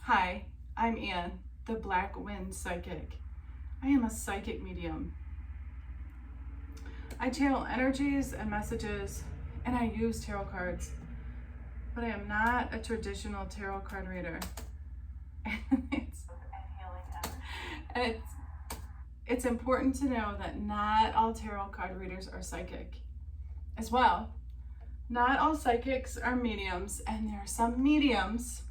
Hi, I'm Anne, the Black Wind Psychic. I am a psychic medium. I channel energies and messages, and I use tarot cards, but I am not a traditional tarot card reader. And it's important to know that not all tarot card readers are psychic as well. Not all psychics are mediums, and there are some mediums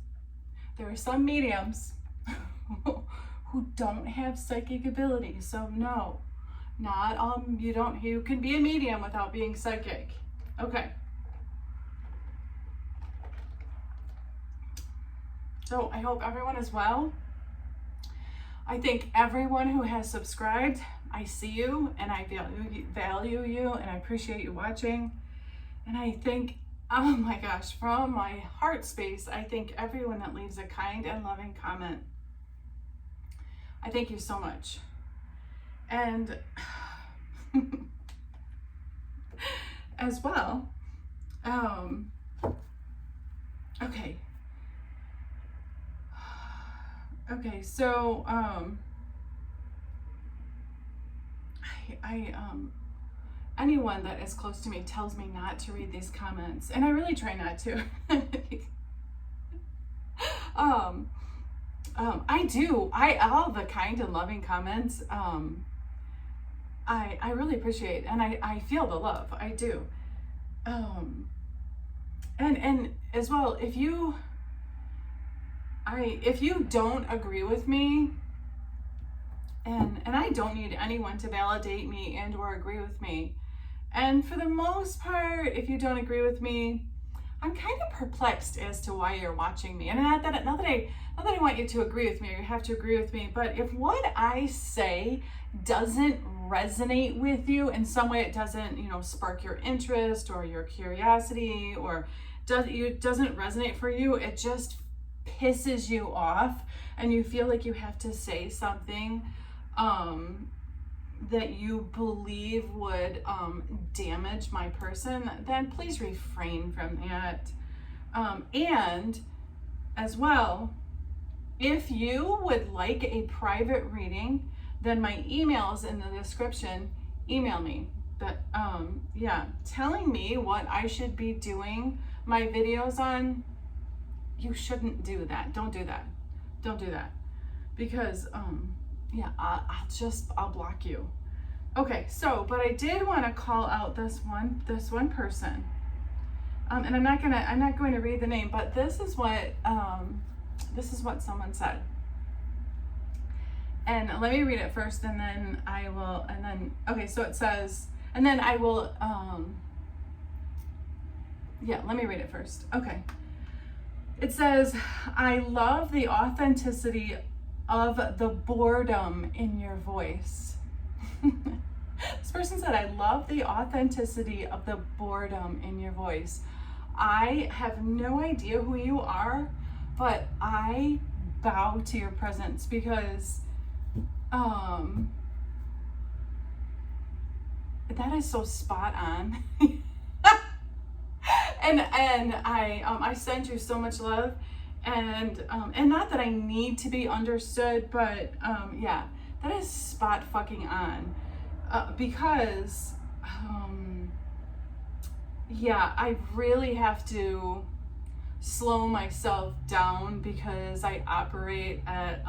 who don't have psychic ability. So no, not all, you can be a medium without being psychic. Okay. So I hope everyone is well. I thank everyone who has subscribed. I see you and I value you and I appreciate you watching. And I think, oh my gosh, from my heart space, I thank everyone that leaves a kind and loving comment. I thank you so much. And as well, okay, so anyone that is close to me tells me not to read these comments, and I really try not to. All the kind and loving comments, I really appreciate, and I feel the love, I do. And as well, if you don't agree with me, and I don't need anyone to validate me and or agree with me. And for the most part, if you don't agree with me, I'm kind of perplexed as to why you're watching me. And not that I want you to agree with me or you have to agree with me, but if what I say doesn't resonate with you in some way, it doesn't, spark your interest or your curiosity, or doesn't resonate for you, it just pisses you off and you feel like you have to say something that you believe would damage my person, then please refrain from that. And as well, if you would like a private reading, then my email is in the description. Email me. But telling me what I should be doing my videos on, you shouldn't do that. Don't do that. Because I'll block you. Okay, so, but I did want to call out this one person. And I'm not going to read the name, but this is what someone said. And let me read it first, and then okay, so it says, and then I will, let me read it first. Okay. It says, I love the authenticity of the boredom in your voice. This person said, I love the authenticity of the boredom in your voice. I have no idea who you are, but I bow to your presence because that is so spot on. And I send you so much love, and not that I need to be understood, but that is spot fucking on, because I really have to slow myself down because I operate at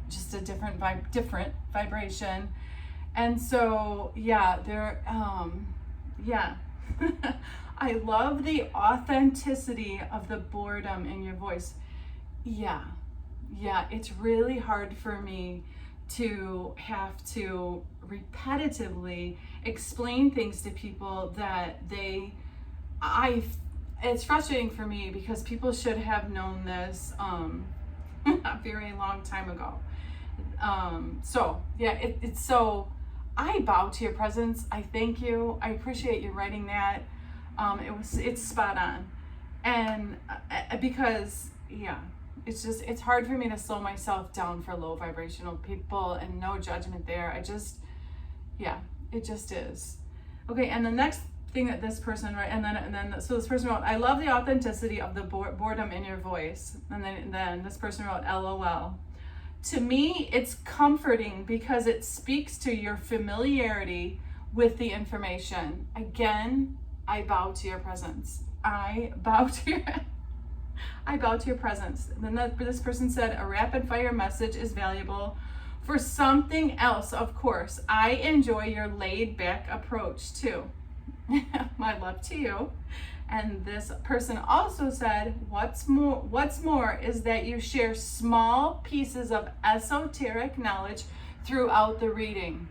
just a different vibration, and so I love the authenticity of the boredom in your voice. It's really hard for me to have to repetitively explain things to people that it's frustrating for me because people should have known this a very long time ago. So I bow to your presence. I thank you. I appreciate you writing that. It's spot on. And because, it's hard for me to slow myself down for low vibrational people, and no judgment there. It just is. Okay, and the next thing that this person wrote, and then so this person wrote, I love the authenticity of the boredom in your voice. And then this person wrote, LOL. To me, it's comforting because it speaks to your familiarity with the information. Again, I bow to your presence. I bow to your presence. And then this person said, a rapid fire message is valuable for something else, of course. I enjoy your laid back approach too. My love to you. And this person also said, what's more is that you share small pieces of esoteric knowledge throughout the reading.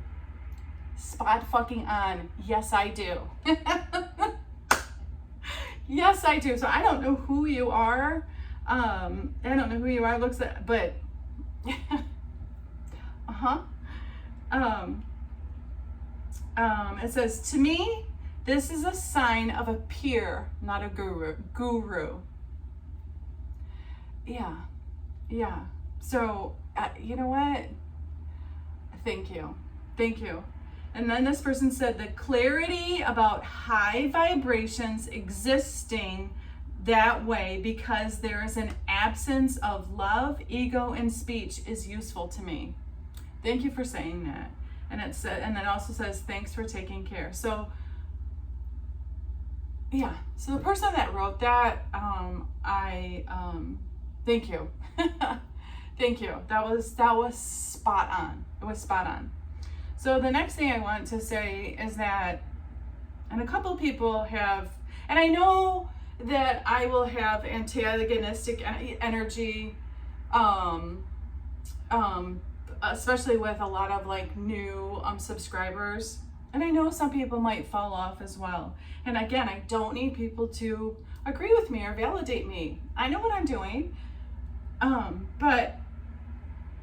Spot fucking on. Yes, I do. Yes, I do. So I don't know who you are. Looks like, but it says, to me, this is a sign of a peer, not a guru. Yeah. So, you know what? Thank you. And then this person said, the clarity about high vibrations existing that way because there is an absence of love, ego, and speech is useful to me. Thank you for saying that. And it said, and then it also says, thanks for taking care. So, yeah, so the person that wrote that, thank you. Thank you. That was spot on. It was spot on. So the next thing I want to say is that, and a couple people have, and I know that I will have antagonistic energy, especially with a lot of like new subscribers. And I know some people might fall off as well. And again, I don't need people to agree with me or validate me. I know what I'm doing. But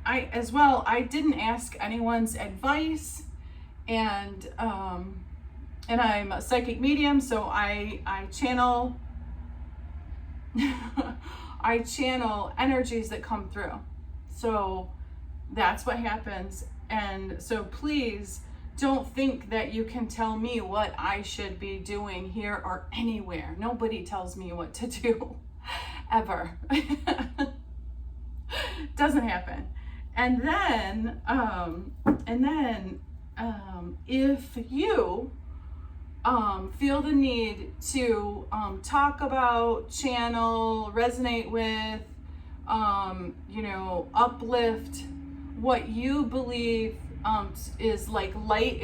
I didn't ask anyone's advice, and I'm a psychic medium, so I channel I channel energies that come through. So that's what happens. And so please don't think that you can tell me what I should be doing here or anywhere. Nobody tells me what to do, ever. Doesn't happen. And then if you feel the need to talk about, channel, resonate with, uplift what you believe is like light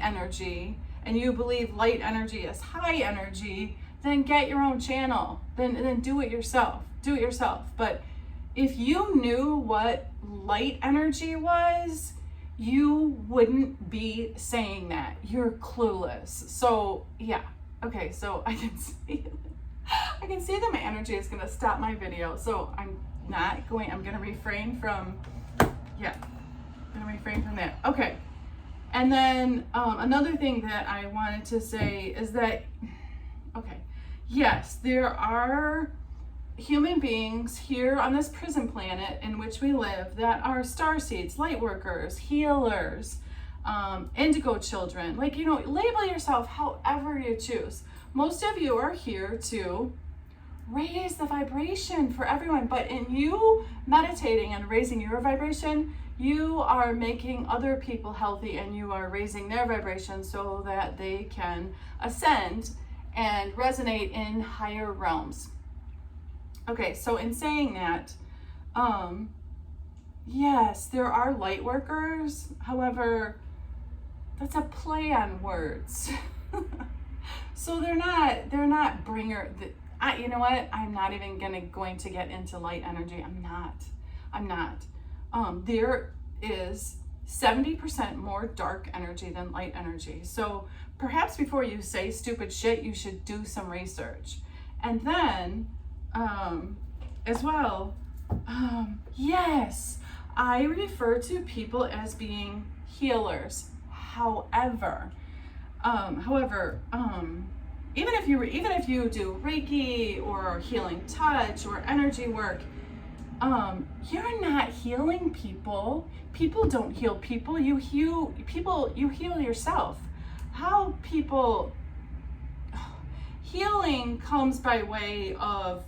energy, and you believe light energy is high energy, then get your own channel. Then do it yourself. But if you knew what light energy was, you wouldn't be saying that. You're clueless. So yeah. Okay, so I can see that my energy is gonna stop my video. So I'm gonna refrain from that. Okay. And then another thing that I wanted to say is that, okay, yes, there are human beings here on this prison planet in which we live that are starseeds, light workers, healers, indigo children. Like, label yourself however you choose. Most of you are here to raise the vibration for everyone, but in you meditating and raising your vibration, you are making other people healthy, and you are raising their vibration so that they can ascend and resonate in higher realms. Okay, so in saying that, yes, there are light workers. However, that's a play on words. So they're not bringer. You know what? I'm not even going to get into light energy. I'm not. There is 70% more dark energy than light energy. So perhaps before you say stupid shit, you should do some research. And then, as well, yes, I refer to people as being healers. However, even if you do Reiki or healing touch or energy work, you're not healing people. People don't heal people. You heal yourself. How people healing comes by way of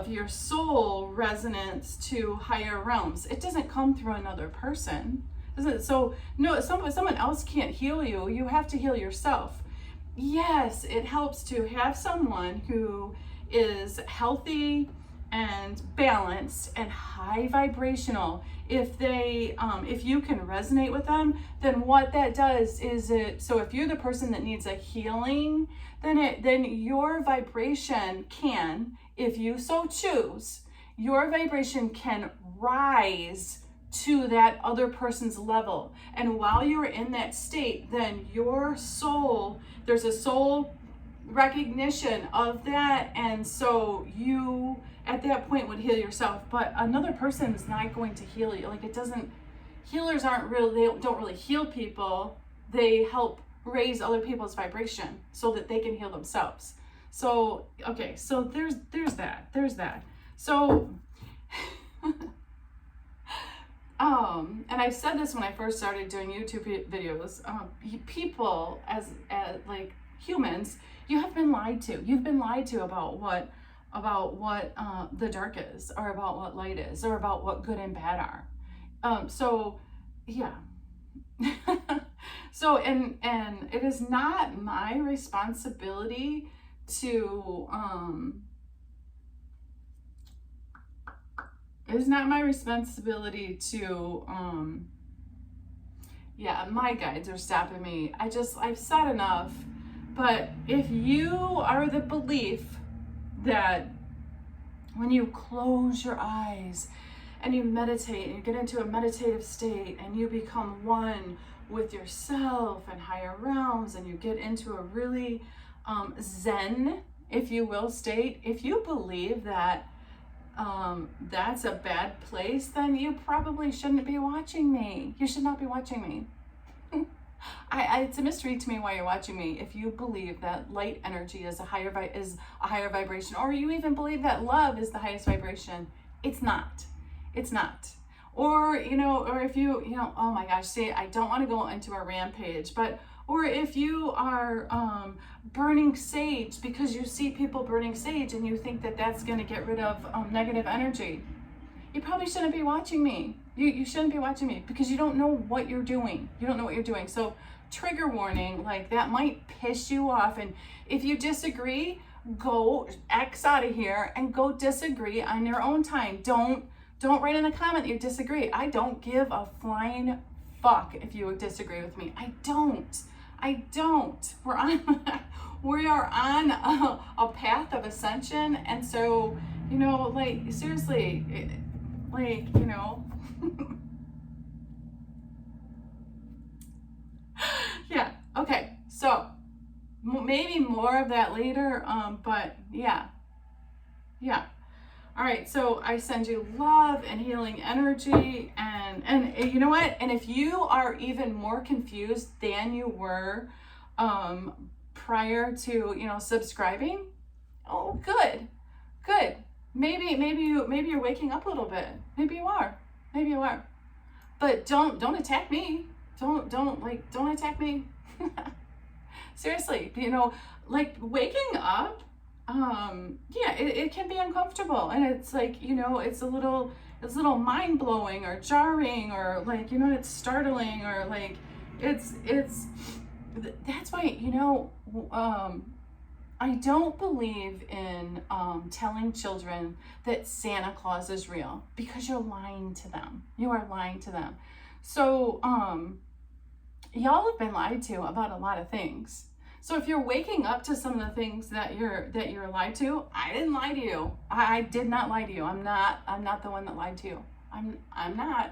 your soul resonance to higher realms. It doesn't come through another person. So no, someone else can't heal you. You have to heal yourself. Yes, it helps to have someone who is healthy and balanced and high vibrational. If you can resonate with them, then what that does is so if you're the person that needs a healing, then your vibration can, if you so choose, your vibration can rise to that other person's level. And while you're in that state, then your soul, there's a soul recognition of that, and so you at that point would heal yourself. But another person is not going to heal you. Like, it doesn't, healers aren't really, they don't really heal people. They help raise other people's vibration so that they can heal themselves. So okay, so there's that. So and I said this when I first started doing YouTube videos, people as like humans, you have been lied to. You've been lied to about what the dark is, or about what light is, or about what good and bad are. So yeah. So and it is not my responsibility to yeah, my guides are stopping me. I've said enough. But if you are the belief that when you close your eyes and you meditate and you get into a meditative state and you become one with yourself and higher realms, and you get into a really zen, if you will, state, if you believe that that's a bad place, then you probably shouldn't be watching me. You should not be watching me. It's a mystery to me why you're watching me. If you believe that light energy is a higher vibration, or you even believe that love is the highest vibration, it's not. It's not. Or or if you oh my gosh, see, I don't want to go into a rampage, but or if you are burning sage because you see people burning sage and you think that that's going to get rid of negative energy, you probably shouldn't be watching me. You shouldn't be watching me because you don't know what you're doing. You don't know what you're doing. So trigger warning, like that might piss you off. And if you disagree, go X out of here and go disagree on your own time. Don't write in the comment that you disagree. I don't give a flying fuck if you disagree with me. I don't. We are on a path of ascension, and so like seriously, like yeah. Okay. So maybe more of that later. But yeah. All right, so I send you love and healing energy, and you know what? And if you are even more confused than you were prior to subscribing, oh, good. Maybe you're waking up a little bit. Maybe you are. But don't attack me. Don't attack me. Seriously, like waking up. Yeah, it can be uncomfortable, and it's like it's a little mind blowing or jarring, or like it's startling, or like it's that's why I don't believe in telling children that Santa Claus is real, because you're lying to them. You are lying to them. So y'all have been lied to about a lot of things. So if you're waking up to some of the things that you're lied to, I didn't lie to you. I did not lie to you. I'm not the one that lied to you. I'm not.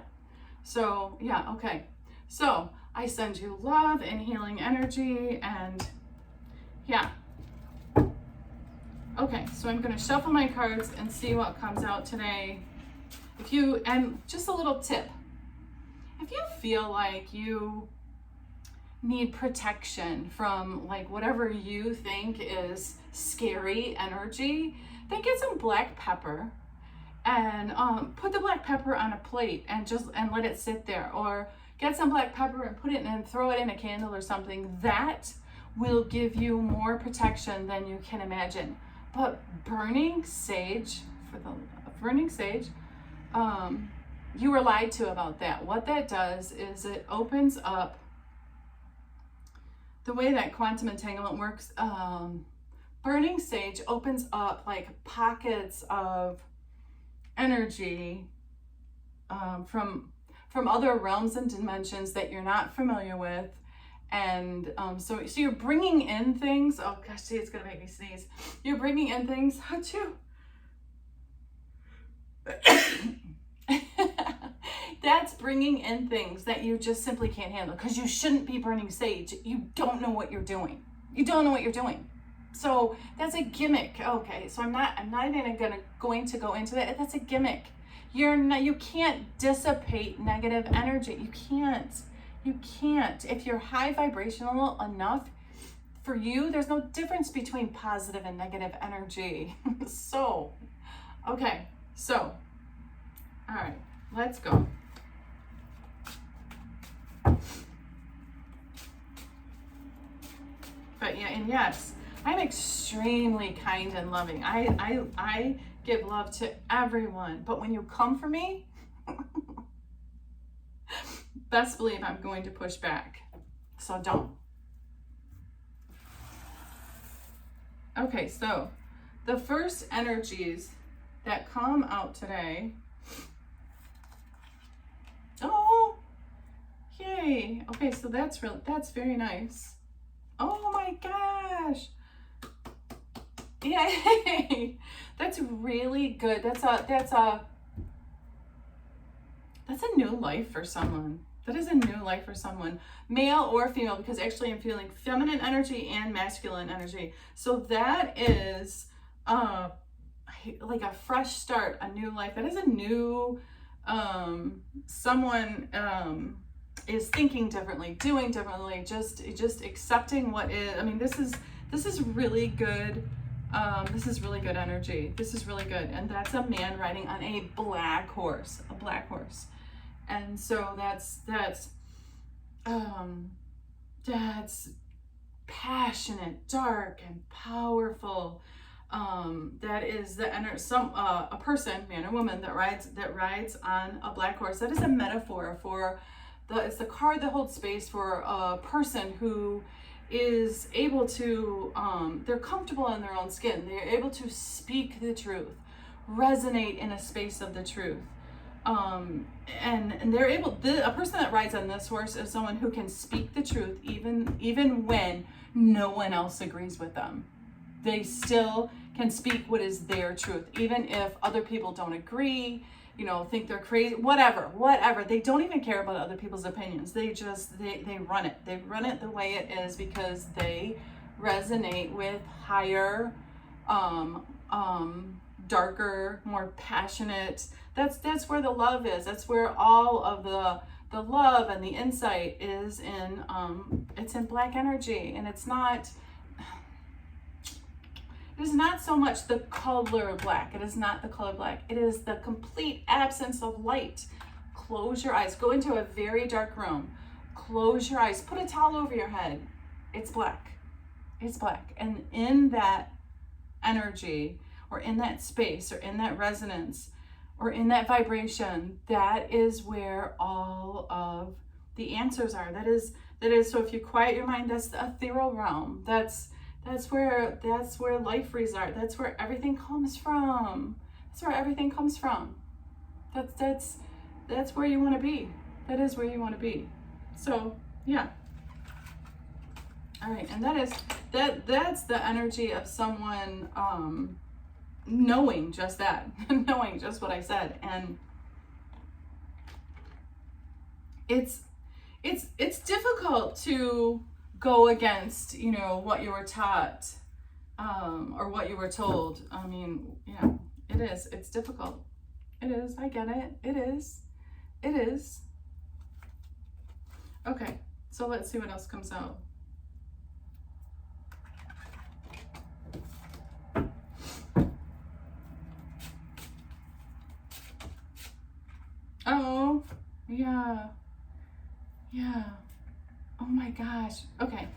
So yeah, okay. So I send you love and healing energy, and yeah. Okay, so I'm gonna shuffle my cards and see what comes out today. And just a little tip. If you feel like you need protection from like whatever you think is scary energy, then get some black pepper and put the black pepper on a plate and let it sit there, or get some black pepper and put it in and throw it in a candle or something. That will give you more protection than you can imagine. But burning sage, you were lied to about that. What that does is it opens up, the way that quantum entanglement works, burning sage opens up like pockets of energy from other realms and dimensions that you're not familiar with. And so you're bringing in things. Oh gosh, see, it's gonna make me sneeze. You're bringing in things. Achoo. That's bringing in things that you just simply can't handle, because you shouldn't be burning sage. You don't know what you're doing. You don't know what you're doing. So that's a gimmick. Okay, so I'm not even going to go into that. That's a gimmick. You can't dissipate negative energy. You can't. If you're high vibrational enough, for you, there's no difference between positive and negative energy. So, okay, so, all right, let's go. But yeah, and yes, I'm extremely kind and loving. I give love to everyone. But when you come for me, best believe I'm going to push back. So don't. Okay, so the first energies that come out today. Oh, yay. Okay, so that's very nice. Oh my gosh. Yay. That's really good. That's a new life for someone. That is a new life for someone, male or female, because actually I'm feeling feminine energy and masculine energy. So that is like a fresh start, a new life. That is a new, someone is thinking differently, doing differently, just accepting what is. I mean, this is really good. This is really good energy. This is really good. And that's a man riding on a black horse, And so that's passionate, dark, and powerful. That is a person, man or woman, that rides on a black horse. That is a metaphor for it's the card that holds space for a person who is able to, they're comfortable in their own skin. They're able to speak the truth, resonate in a space of the truth. And they're able, a person that rides on this horse is someone who can speak the truth even when no one else agrees with them. They still can speak what is their truth, even if other people don't agree, think they're crazy, whatever. They don't even care about other people's opinions. They run it. They run it the way it is because they resonate with higher, darker, more passionate. That's where the love is. That's where all of the love and the insight is in. It's in black energy, and it's not. It is not so much the color black. It is not the color black. It is the complete absence of light. Close your eyes. Go into a very dark room. Close your eyes. Put a towel over your head. It's black. It's black. And in that energy, or in that space, or in that resonance, or in that vibration, that is where all of the answers are. That is. So if you quiet your mind, that's the ethereal realm. That's where life resides. That's where everything comes from. That's where everything comes from. That's where you want to be. That is where you want to be. So yeah. All right, and that's the energy of someone knowing just that, knowing just what I said, and it's difficult to go against, what you were taught, or what you were told. I mean, it is. It's difficult. It is. I get it. It is. It is. Okay, so let's see what else comes out. Oh, yeah. Oh my gosh. Okay.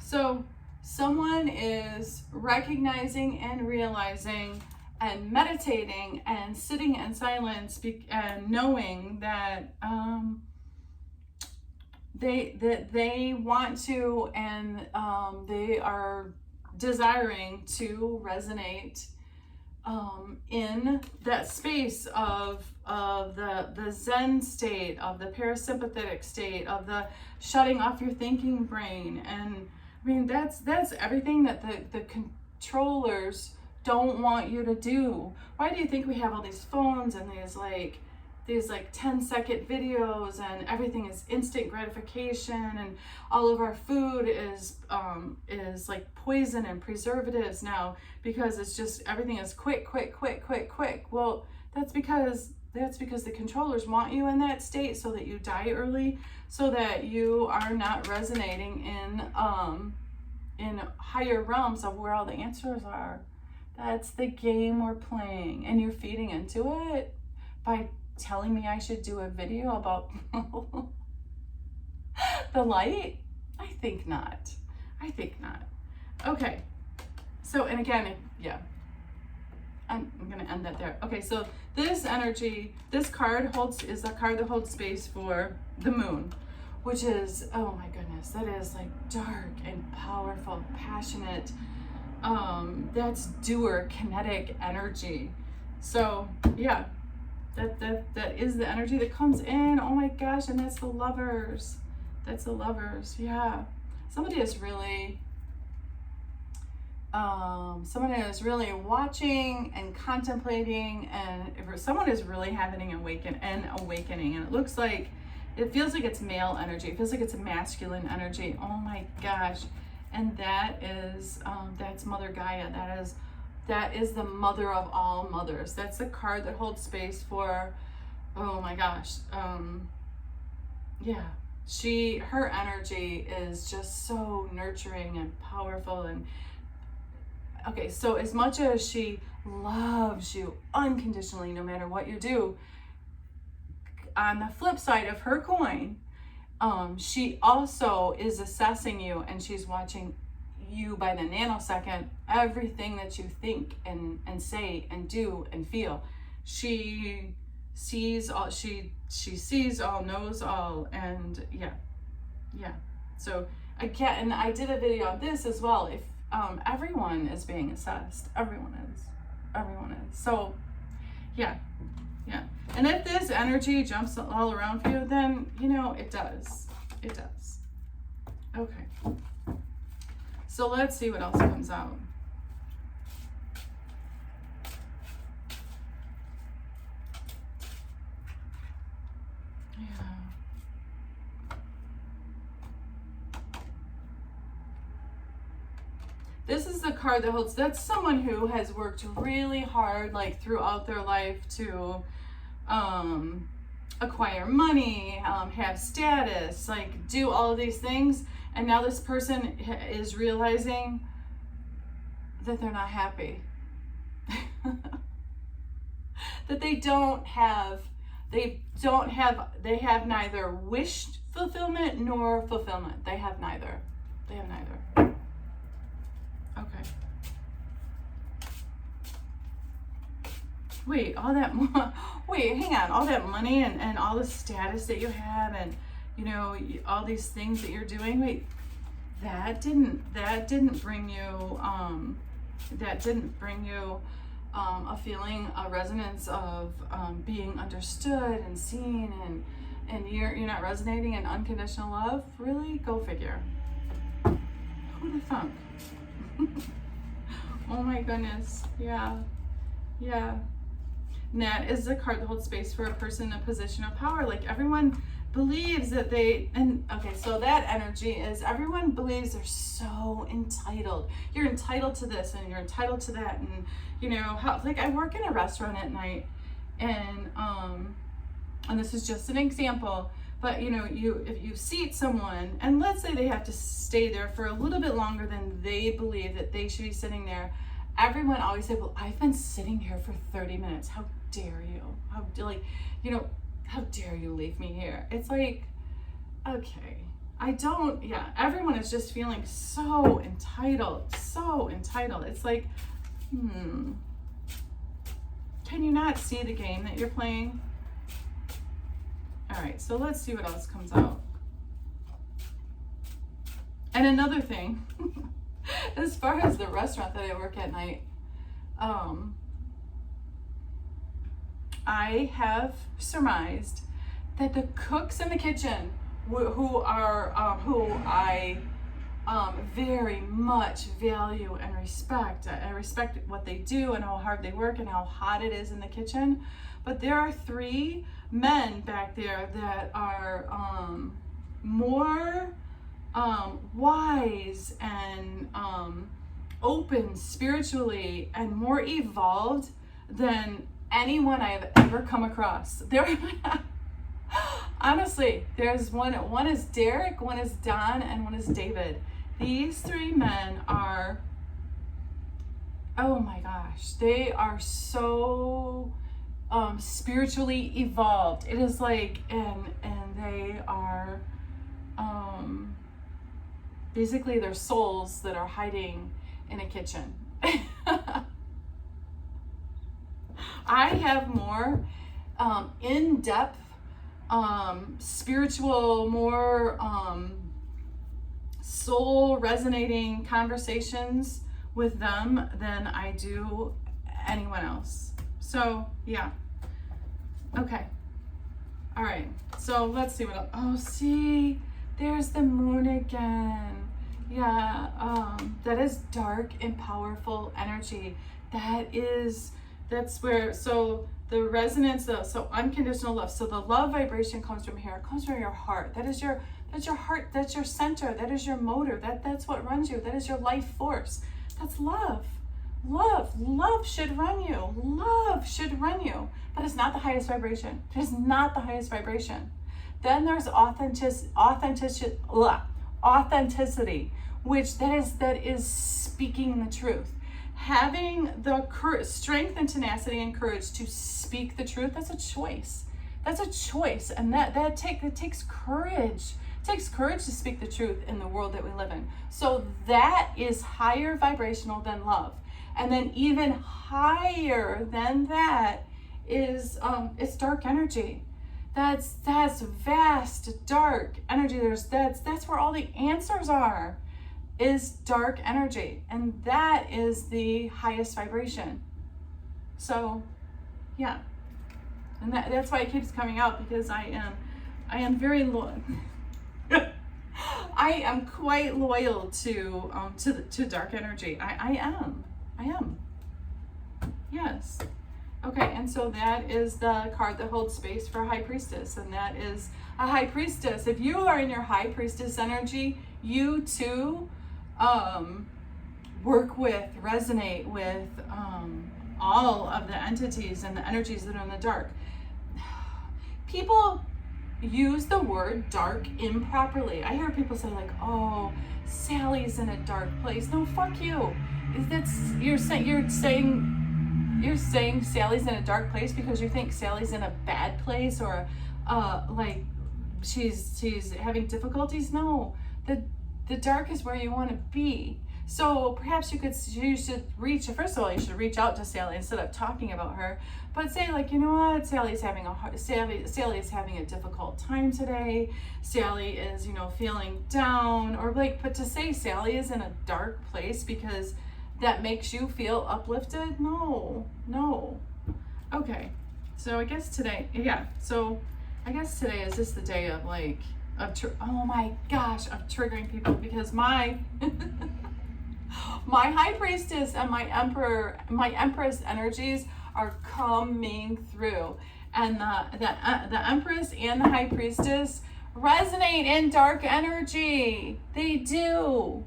So someone is recognizing and realizing and meditating and sitting in silence and knowing that they want to, and they are desiring to resonate in that space of the Zen state, of the parasympathetic state, of the shutting off your thinking brain. And I mean, that's everything that the controllers don't want you to do. Why do you think we have all these phones and these 10-second videos, and everything is instant gratification, and all of our food is like poison and preservatives now, because it's just, everything is quick. Well, that's because the controllers want you in that state so that you die early, so that you are not resonating in higher realms of where all the answers are. That's the game we're playing, and you're feeding into it by telling me I should do a video about the light? I think not. Okay. So, and again, yeah, I'm going to end that there. Okay, so this energy, this card is a card that holds space for the moon, which is, oh my goodness, that is like dark and powerful, passionate. That's doer, kinetic energy. So, yeah. That is the energy that comes in. Oh my gosh, and that's the lovers. Yeah. Somebody is really watching and contemplating, and if someone is really having an awakening, and it feels like it's male energy. It feels like it's a masculine energy. Oh my gosh. And that is that's Mother Gaia. That is the mother of all mothers. That's the card that holds space for, oh my gosh, yeah. Her energy is just so nurturing and powerful. And okay, so as much as she loves you unconditionally, no matter what you do, on the flip side of her coin, she also is assessing you, and she's watching you by the nanosecond, everything that you think and say and do and feel. She sees all, she sees all, knows all, and yeah. So again, I did a video on this as well. If everyone is being assessed, everyone is. So yeah. And if this energy jumps all around for you, then it does. Okay. So let's see what else comes out. Yeah. This is the card that holds, that's someone who has worked really hard, like throughout their life, to acquire money, have status, like do all of these things. And now this person is realizing that they're not happy. That they have neither wished fulfillment nor fulfillment. They have neither. Okay. Wait, hang on. All that money and all the status that you have, and all these things that you're doing, wait, that didn't bring you a feeling, a resonance of being understood and seen, and you're not resonating in unconditional love. Really? Go figure. Who the funk? Oh my goodness. Yeah. And that is the card that holds space for a person in a position of power. Like, everyone believes that so that energy is, everyone believes they're so entitled. You're entitled to this, and you're entitled to that, and like, I work in a restaurant at night, and this is just an example, but if you seat someone, and let's say they have to stay there for a little bit longer than they believe that they should be sitting there, everyone always say, well, I've been sitting here for 30 minutes. How dare you? How dare you leave me here? It's like, okay, everyone is just feeling so entitled, so entitled. It's like, can you not see the game that you're playing? All right, so let's see what else comes out. And another thing, as far as the restaurant that I work at night, I have surmised that the cooks in the kitchen, who I very much value and respect. I respect what they do and how hard they work and how hot it is in the kitchen. But there are 3 men back there that are more wise and open spiritually and more evolved than anyone I have ever come across. Honestly, there's one is Derek, one is Don, and one is David. These 3 men are, oh my gosh, they are so spiritually evolved. It is like, and they are basically they're souls that are hiding in a kitchen. I have more in-depth spiritual, more soul resonating conversations with them than I do anyone else. So yeah. Okay. All right. So let's see what else. Oh, see, there's the moon again. Yeah. That is dark and powerful energy. That's where, so the resonance of, so unconditional love. So the love vibration comes from here. It comes from your heart. That's your heart. That's your center. That is your motor. That's what runs you. That is your life force. That's love. Love should run you. Love should run you. But it's not the highest vibration. It is not the highest vibration. Then there's authenticity, which that is speaking the truth. Having the strength and tenacity and courage to speak the truth, that's a choice. That's a choice. And that takes courage. It takes courage to speak the truth in the world that we live in. So that is higher vibrational than love. And then even higher than that is it's dark energy. That's vast dark energy. That's where all the answers are, is dark energy, and that is the highest vibration. So yeah, and that's why it keeps coming out, because I am very loyal. I am quite loyal to dark energy. I am. Yes. Okay, and so that is the card that holds space for High Priestess, and that is a High Priestess. If you are in your High Priestess energy, you too resonate with all of the entities and the energies that are in the dark. People use the word dark improperly. I hear people say like, "Oh, Sally's in a dark place." No, fuck you. You're saying Sally's in a dark place because you think Sally's in a bad place, or like she's having difficulties. No, the dark is where you want to be. So perhaps you should reach out to Sally instead of talking about her, but say like, you know what, Sally's having a difficult time today. Sally is, feeling down, or like, but to say Sally is in a dark place because that makes you feel uplifted? No. Okay, so I guess today is just the day of oh my gosh, of triggering people, because my High Priestess and my Empress energies are coming through, and the Empress and the High Priestess resonate in dark energy. They do.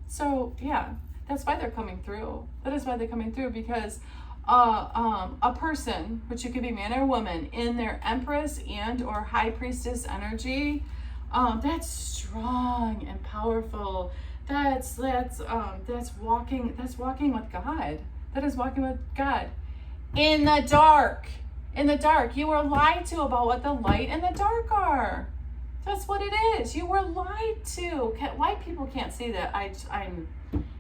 So yeah, that's why they're coming through. That is why they're coming through, because a person, which you could be man or woman, in their Empress and or High Priestess energy, that's strong and powerful. That's walking with God. That is walking with God in the dark. in the dark. You were lied to about what the light and the dark are. That's what it is. You were lied to. White people can't see that.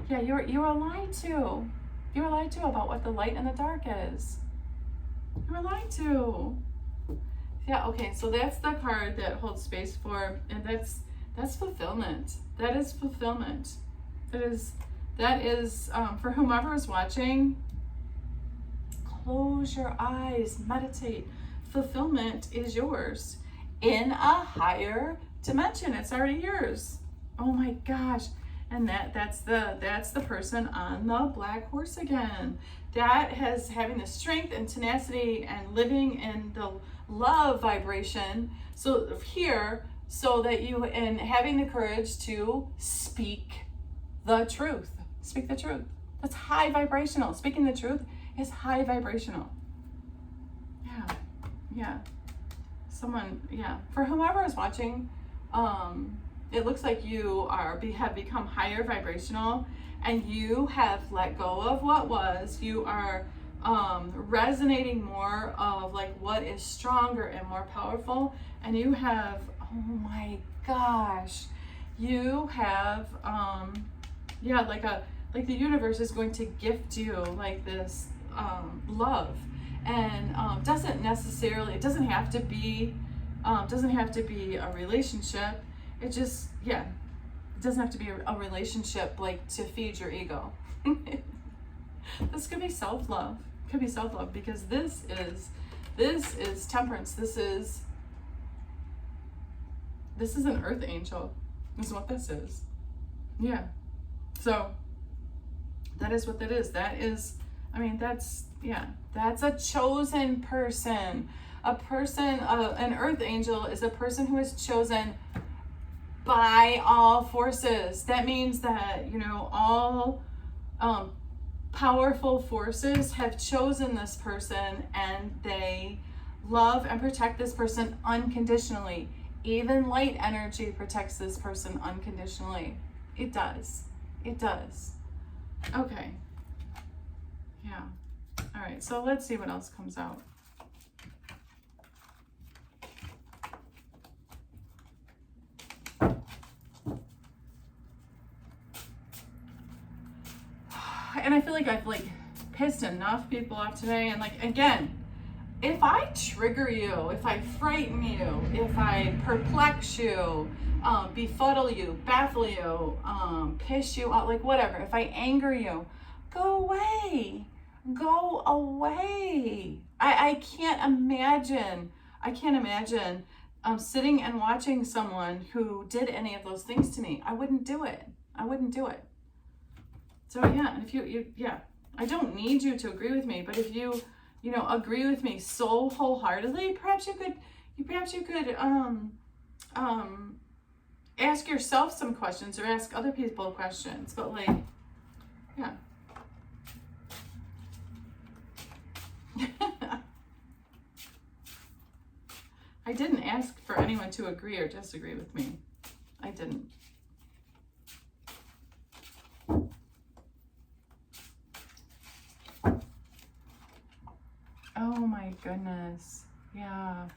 Yeah, you were lied to. You were lied to about what the light and the dark is. You were lied to. Yeah, okay, so that's the card that holds space for, and that's fulfillment. That is fulfillment. That is for whomever is watching, close your eyes, meditate. Fulfillment is yours in a higher dimension. It's already yours. Oh my gosh. And that's the person on the black horse again. That has having the strength and tenacity and living in the love vibration. So here, so that you, and having the courage to speak the truth. Speak the truth. That's high vibrational. Speaking the truth is high vibrational. Yeah. For whomever is watching, it looks like you have become higher vibrational, and you have let go of what was. You are resonating more of like what is stronger and more powerful, and you have, oh my gosh, you have like the universe is going to gift you like this love, and it doesn't have to be a relationship. It just, it doesn't have to be a relationship like to feed your ego. This could be self-love. Could be self-love, because this is temperance. This is an earth angel. This is what this is. Yeah. So that is what that is. That's a chosen person. An earth angel is a person who is chosen by all forces. That means that, all powerful forces have chosen this person, and they love and protect this person unconditionally. Even light energy protects this person unconditionally. It does. Okay. Yeah. All right, so let's see what else comes out. And I feel like I've pissed enough people off today. And again, if I trigger you, if I frighten you, if I perplex you, befuddle you, baffle you, piss you off, whatever, if I anger you, go away. I can't imagine sitting and watching someone who did any of those things to me. I wouldn't do it. So yeah, and if you I don't need you to agree with me, but if you agree with me so wholeheartedly, perhaps you could ask yourself some questions or ask other people questions. But yeah. I didn't ask for anyone to agree or disagree with me. I didn't. Oh my goodness. Yeah.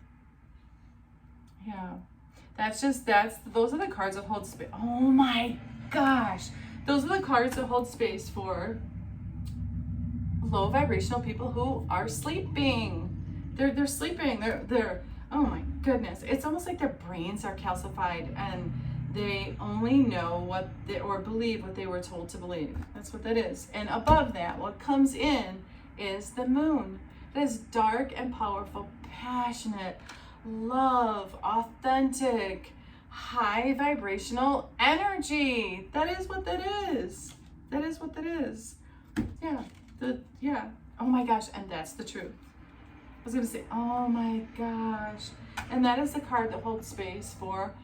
Those are the cards that hold space. Oh my gosh. Those are the cards that hold space for low vibrational people who are sleeping. They're sleeping. They're oh my goodness. It's almost like their brains are calcified and they only know or believe what they were told to believe. That's what that is. And above that, what comes in is the moon. It is dark and powerful, passionate, love, authentic, high vibrational energy. That is what that is. Yeah. Oh my gosh, and that's the truth. I was gonna say, oh my gosh. And that is the card that holds space for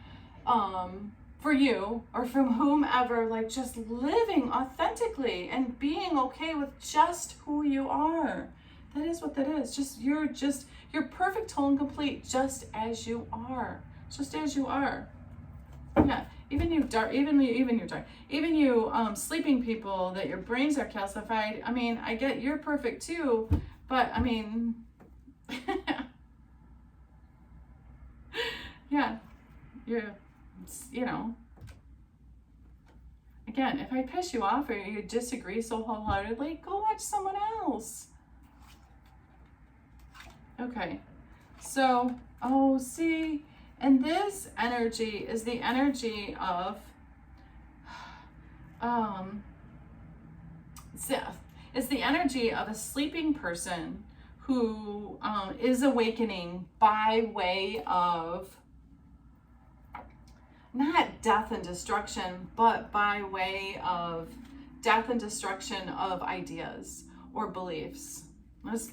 you or from whomever, just living authentically and being okay with just who you are. That is what that is. You're perfect, whole, and complete, just as you are. Yeah. Even you sleeping people that your brains are calcified. I mean, I get you're perfect too, but I mean, you know, again, if I piss you off or you disagree so wholeheartedly, go watch someone else. Okay, so, oh, see, and this energy is the energy of, it's the energy of a sleeping person who is awakening by way of not death and destruction, but by way of death and destruction of ideas or beliefs.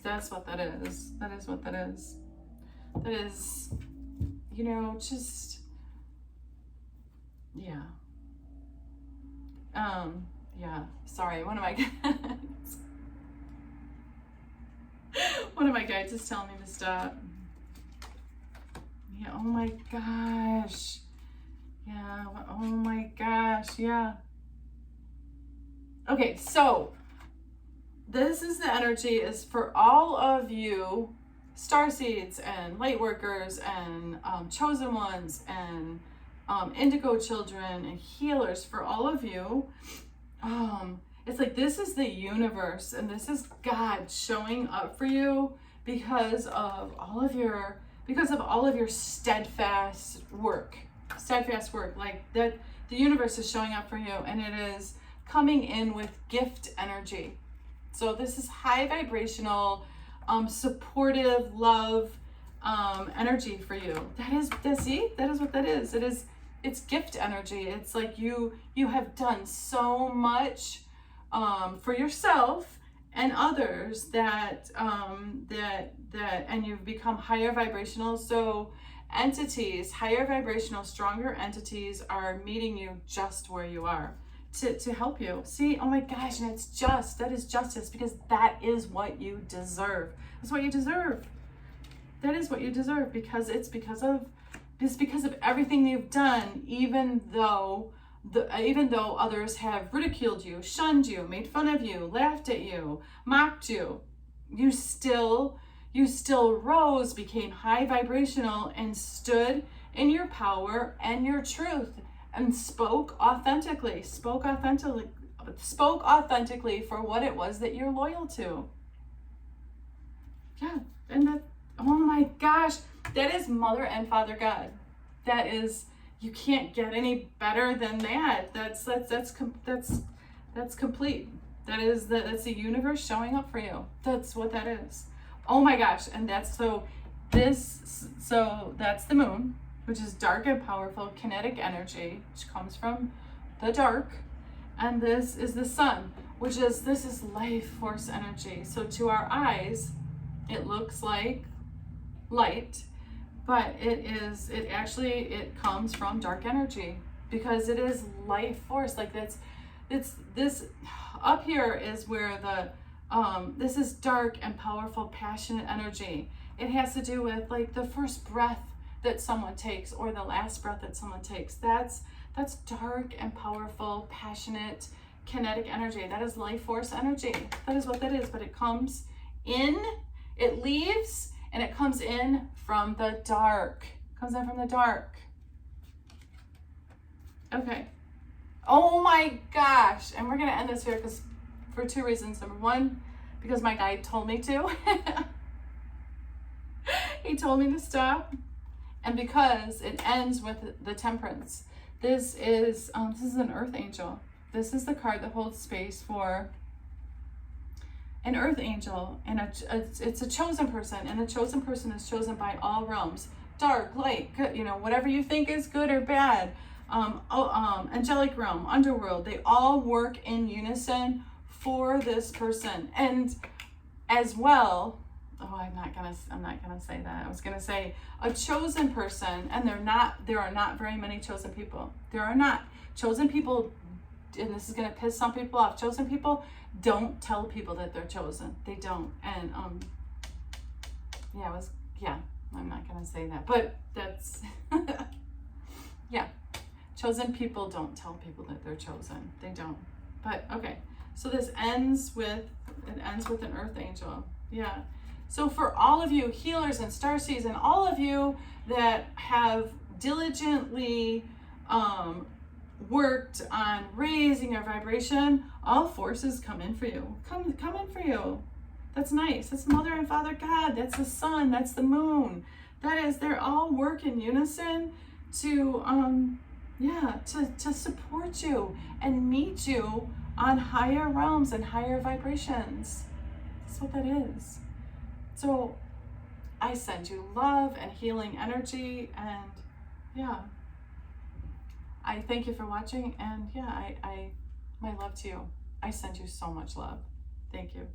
That's what that is. That is what that is. That is, you know, just, yeah. Yeah, sorry, one of my guides is telling me to stop. Yeah, oh my gosh. Yeah, oh my gosh, yeah. Okay, so this is the energy is for all of you starseeds and light workers and chosen ones and indigo children and healers. For all of you, it's like this is the universe and this is God showing up for you because of all of your steadfast work, like that. The universe is showing up for you, and it is coming in with gift energy. So this is high vibrational, supportive love energy for you. That is what that is. It's gift energy. It's like you have done so much for yourself and others that and you've become higher vibrational. So entities, higher vibrational, stronger entities are meeting you just where you are to help you. See, oh my gosh, and that is justice, because that is what you deserve. That's what you deserve. That is what you deserve, because it's because of everything you've done, even though others have ridiculed you, shunned you, made fun of you, laughed at you, mocked you. You still rose, became high vibrational, and stood in your power and your truth, and spoke authentically for what it was that you're loyal to. Yeah, and that, oh my gosh, that is Mother and Father God. That is, you can't get any better than that. That's complete. That's the universe showing up for you. That's what that is. Oh my gosh, and that's that's the moon, which is dark and powerful kinetic energy, which comes from the dark, and this is the sun, this is life force energy. So to our eyes, it looks like light, but it comes from dark energy, because it is life force. Like this up here is where this is dark and powerful, passionate energy. It has to do with like the first breath that someone takes or the last breath that someone takes. That's dark and powerful, passionate, kinetic energy. That is life force energy. That is what that is. But it comes in, it leaves, and it comes in from the dark. Okay. Oh my gosh. And we're going to end this here for two reasons. Number one, because my guide told me to. He told me to stop. And because it ends with the Temperance. This is an Earth Angel. This is the card that holds space for an Earth Angel, and it's a chosen person, and a chosen person is chosen by all realms, dark, light, good, whatever you think is good or bad, angelic realm, underworld. They all work in unison for this person. And as well, I'm not gonna say that. I was gonna say a chosen person, and there are not very many chosen people. There are not. Chosen people, and this is gonna piss some people off, chosen people don't tell people that they're chosen. They don't. And I'm not gonna say that, but that's yeah. Chosen people don't tell people that they're chosen. They don't. But okay. So this ends with an Earth Angel. Yeah. So for all of you healers and starseeds, and all of you that have diligently worked on raising your vibration, all forces come in for you. Come in for you. That's nice. That's Mother and Father God. That's the sun. That's the moon. They're all work in unison to to support you and meet you on higher realms and higher vibrations. That's what that is. So I send you love and healing energy, and I thank you for watching, and my love to you. I send you so much love. Thank you.